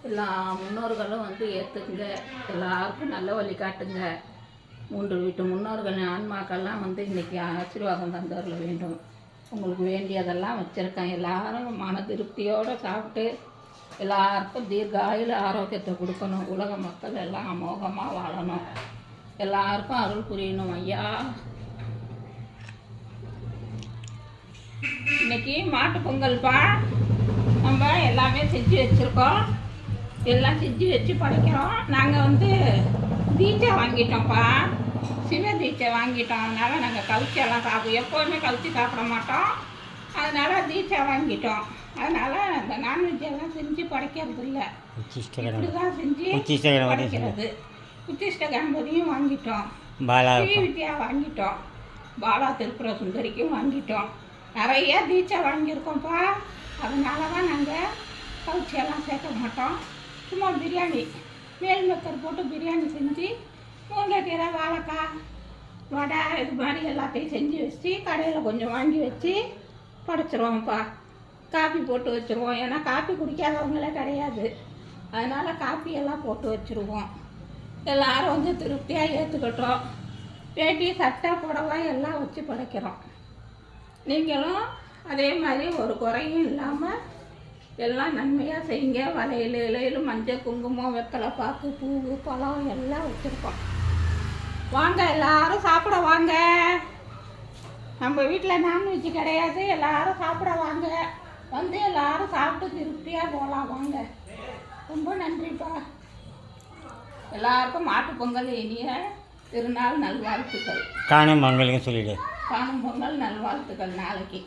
எல்லா முன்னோர்களும் வந்து ஏற்றுக்குங்க, எல்லாருக்கும் நல்ல வழி காட்டுங்க. 3 வீட்டு முன்னோர்கள் ஆன்மாக்கள்லாம் வந்து இன்றைக்கி ஆசீர்வாதம் தந்தரல வேண்டும். உங்களுக்கு வேண்டியதெல்லாம் வச்சுருக்கேன். எல்லாரும் மன திருப்தியோடு சாப்பிட்டு எல்லாருக்கும் தீர்காயுள் ஆரோக்கியத்தை கொடுக்கணும். உலக மக்கள் எல்லாம் அமோகமாக வாழணும். எல்லாருக்கும் அருள் புரியணும் ஐயா. இன்னைக்கு மாட்டு பொங்கல்ப்பா. நம்ம எல்லாமே செஞ்சு வச்சுருக்கோம். எல்லாம் செஞ்சு வச்சு படைக்கிறோம். நாங்கள் வந்து தீட்சை வாங்கிட்டோம்ப்பா, சிவ தீட்சை வாங்கிட்டோம். அதனால் நாங்கள் கவிச்செல்லாம் எப்போதுமே கவிச்சி சாப்பிட மாட்டோம். அதனால் தீட்சை வாங்கிட்டோம். அதனால் இந்த நான்வெஜ் எல்லாம் செஞ்சு படைக்கிறது இல்லை, இப்படி தான் செஞ்சு படைக்கிறது. உச்சிஷ்ட கணபதியும் வாங்கிட்டோம், ஸ்ரீ வித்யா வாங்கிட்டோம், பாலா திருப்புர சுந்தரிக்கும் வாங்கிட்டோம். நிறைய தீட்சை வாங்கியிருக்கோம்ப்பா. அதனால தான் நாங்கள் கவிச்சியெல்லாம் சேர்க்க மாட்டோம். சும்மா பிரியாணி மேல் மக்கர் போட்டு பிரியாணி செஞ்சு முருங்கைக்கீரை, வாழைக்காய், வடை இது மாதிரி எல்லாத்தையும் செஞ்சு வச்சு கடையில் கொஞ்சம் வாங்கி வச்சு படைச்சிருவோம்ப்பா. காப்பி போட்டு வச்சுருவோம். ஏன்னா காப்பி குடிக்காதவங்களே கிடையாது. அதனால் காப்பியெல்லாம் போட்டு வச்சுருவோம். எல்லோரும் வந்து திருப்தியாக ஏற்றுக்கட்டும். வேட்டி, சட்டை, புடவை எல்லாம் வச்சு படைக்கிறோம். நீங்களும் அதே மாதிரி ஒரு குறையும் இல்லாமல் எல்லாம் நன்மையாக செய்யுங்க. வளையல், இலையில் மஞ்சள், குங்குமம், வெத்தலை பாக்கு, பூ, பழம் எல்லாம் வச்சுருக்கோம். வாங்க எல்லாரும் சாப்பிட வாங்க. நம்ம வீட்டில் நான்வெஜ் கிடையாது. எல்லாரும் சாப்பிட வாங்க. வந்து எல்லாரும் சாப்பிட்டு திருப்தியாக போகலாம். வாங்க. ரொம்ப நன்றிப்பா. எல்லாருக்கும் மாட்டுப் பொங்கல் இனிய திருநாள் நல்வாழ்த்துக்கள். காணும் பொங்கலுக்கு சொல்லிவிடு. காணும் பொங்கல் நல்வாழ்த்துக்கள். நாளைக்கு